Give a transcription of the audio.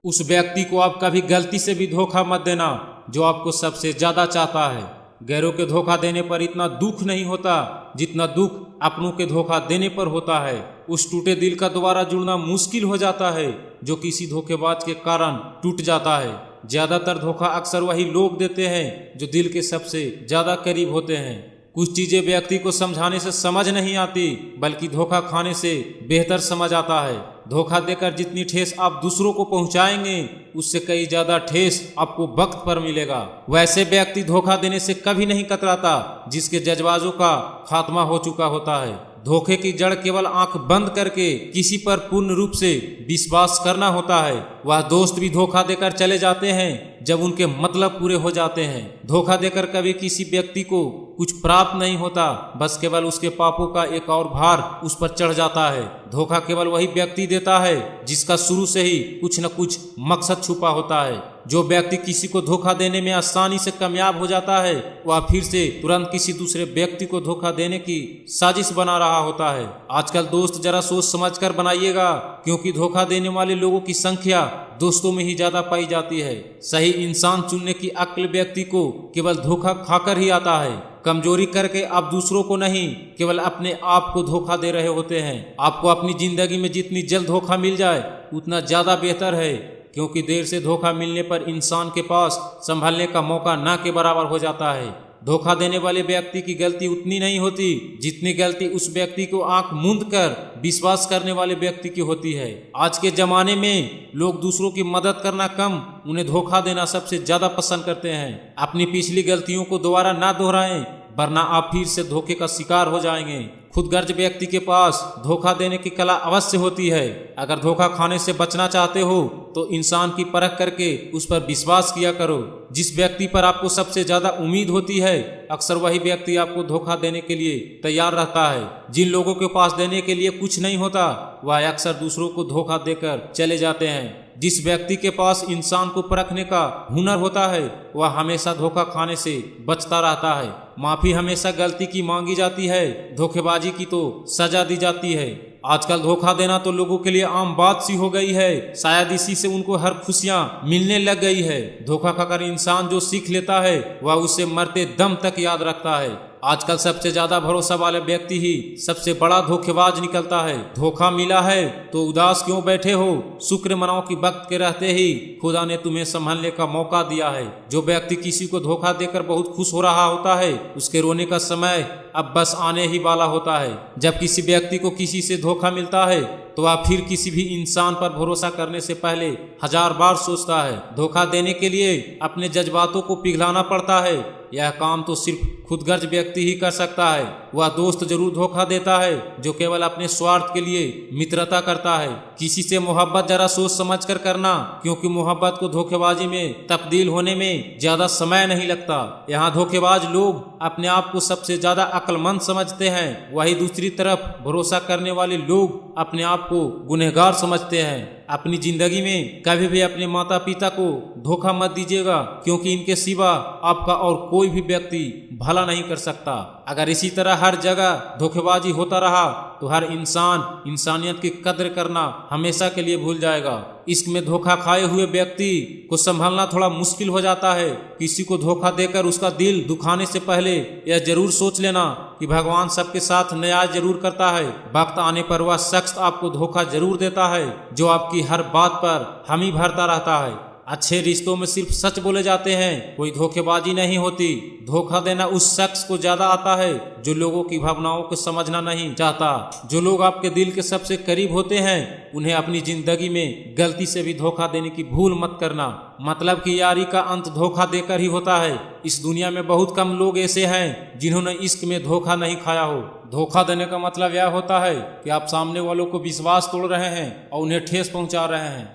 उस व्यक्ति को आप कभी गलती से भी धोखा मत देना जो आपको सबसे ज्यादा चाहता है। गैरों के धोखा देने पर इतना दुख नहीं होता जितना दुख अपनों के धोखा देने पर होता है। उस टूटे दिल का दोबारा जुड़ना मुश्किल हो जाता है जो किसी धोखेबाज के कारण टूट जाता है। ज्यादातर धोखा अक्सर वही लोग देते हैं जो दिल के सबसे ज्यादा करीब होते हैं। कुछ चीजें व्यक्ति को समझाने से समझ नहीं आती बल्कि धोखा खाने से बेहतर समझ आता है। धोखा देकर जितनी ठेस आप दूसरों को पहुंचाएंगे उससे कई ज्यादा ठेस आपको वक्त पर मिलेगा। वैसे व्यक्ति धोखा देने से कभी नहीं कतराता जिसके जज्बातों का खात्मा हो चुका होता है। धोखे की जड़ केवल आंख बंद करके किसी पर पूर्ण रूप से विश्वास करना होता है। वह दोस्त भी धोखा देकर चले जाते हैं जब उनके मतलब पूरे हो जाते हैं। धोखा देकर कभी किसी व्यक्ति को कुछ प्राप्त नहीं होता, बस केवल उसके पापों का एक और भार उस पर चढ़ जाता है। धोखा केवल वही व्यक्ति देता है जिसका शुरू से ही कुछ न कुछ मकसद छुपा होता है। जो व्यक्ति किसी को धोखा देने में आसानी से कामयाब हो जाता है वह फिर से तुरंत किसी दूसरे व्यक्ति को धोखा देने की साजिश बना रहा होता है। आजकल दोस्त जरा सोच समझकर बनाइएगा क्योंकि धोखा देने वाले लोगों की संख्या दोस्तों में ही ज्यादा पाई जाती है। सही इंसान चुनने की अक्ल व्यक्ति को केवल धोखा खाकर ही आता है। कमजोरी करके आप दूसरों को नहीं केवल अपने आप को धोखा दे रहे होते हैं। आपको अपनी जिंदगी में जितनी जल्द धोखा मिल जाए उतना ज्यादा बेहतर है क्योंकि देर से धोखा मिलने पर इंसान के पास संभलने का मौका ना के बराबर हो जाता है। धोखा देने वाले व्यक्ति की गलती उतनी नहीं होती जितनी गलती उस व्यक्ति को आंख मूंद कर विश्वास करने वाले व्यक्ति की होती है। आज के जमाने में लोग दूसरों की मदद करना कम उन्हें धोखा देना सबसे ज्यादा पसंद करते हैं। अपनी पिछली गलतियों को दोबारा ना दोहराएं वरना आप फिर से धोखे का शिकार हो जाएंगे। खुदगर्ज व्यक्ति के पास धोखा देने की कला अवश्य होती है। अगर धोखा खाने से बचना चाहते हो तो इंसान की परख करके उस पर विश्वास किया करो। जिस व्यक्ति पर आपको सबसे ज्यादा उम्मीद होती है अक्सर वही व्यक्ति आपको धोखा देने के लिए तैयार रहता है। जिन लोगों के पास देने के लिए कुछ नहीं होता वह अक्सर दूसरों को धोखा देकर चले जाते हैं। जिस व्यक्ति के पास इंसान को परखने का हुनर होता है वह हमेशा धोखा खाने से बचता रहता है। माफी हमेशा गलती की मांगी जाती है, धोखेबाजी की तो सजा दी जाती है। आजकल धोखा देना तो लोगों के लिए आम बात सी हो गई है। शायद इसी से उनको हर खुशियां मिलने लग गई है। धोखा खाकर इंसान जो सीख लेता है वह उसे मरते दम तक याद रखता है। आजकल सबसे ज्यादा भरोसा वाले व्यक्ति ही सबसे बड़ा धोखेबाज निकलता है। धोखा मिला है तो उदास क्यों बैठे हो, शुक्र मनाओ कि वक्त के रहते ही खुदा ने तुम्हें संभलने का मौका दिया है। जो व्यक्ति किसी को धोखा देकर बहुत खुश हो रहा होता है उसके रोने का समय अब बस आने ही वाला होता है। जब किसी व्यक्ति को किसी से धोखा मिलता है तो वह फिर किसी भी इंसान पर भरोसा करने से पहले 1000 बार सोचता है। धोखा देने के लिए अपने जज्बातों को पिघलाना पड़ता है। यह काम तो सिर्फ खुदगर्ज व्यक्ति ही कर सकता है। वह दोस्त जरूर धोखा देता है जो केवल अपने स्वार्थ के लिए मित्रता करता है। किसी से मोहब्बत जरा सोच समझ कर करना क्योंकि मोहब्बत को धोखेबाजी में तब्दील होने में ज्यादा समय नहीं लगता। यहाँ धोखेबाज लोग अपने आप को सबसे ज्यादा अक्लमंद समझते हैं, वही दूसरी तरफ भरोसा करने वाले लोग अपने आप को गुनहगार समझते हैं। अपनी जिंदगी में कभी भी अपने माता पिता को धोखा मत दीजिएगा क्योंकि इनके सिवा आपका और कोई भी व्यक्ति भला नहीं कर सकता। अगर इसी तरह हर जगह धोखेबाजी होता रहा तो हर इंसान इंसानियत की कद्र करना हमेशा के लिए भूल जाएगा। इश्क में धोखा खाए हुए व्यक्ति को संभालना थोड़ा मुश्किल हो जाता है। किसी को धोखा देकर उसका दिल दुखाने से पहले यह जरूर सोच लेना कि भगवान सबके साथ न्याय जरूर करता है। वक्त आने पर वह शख्स आपको धोखा जरूर देता है जो आपकी हर बात पर हामी भरता रहता है। अच्छे रिश्तों में सिर्फ सच बोले जाते हैं, कोई धोखेबाजी नहीं होती। धोखा देना उस शख्स को ज्यादा आता है जो लोगों की भावनाओं को समझना नहीं चाहता। जो लोग आपके दिल के सबसे करीब होते हैं उन्हें अपनी जिंदगी में गलती से भी धोखा देने की भूल मत करना। मतलब कि यारी का अंत धोखा देकर ही होता है। इस दुनिया में बहुत कम लोग ऐसे हैं जिन्होंने इश्क में धोखा नहीं खाया हो। धोखा देने का मतलब यह होता है कि आप सामने वालों को विश्वास तोड़ रहे हैं और उन्हें ठेस पहुंचा रहे हैं।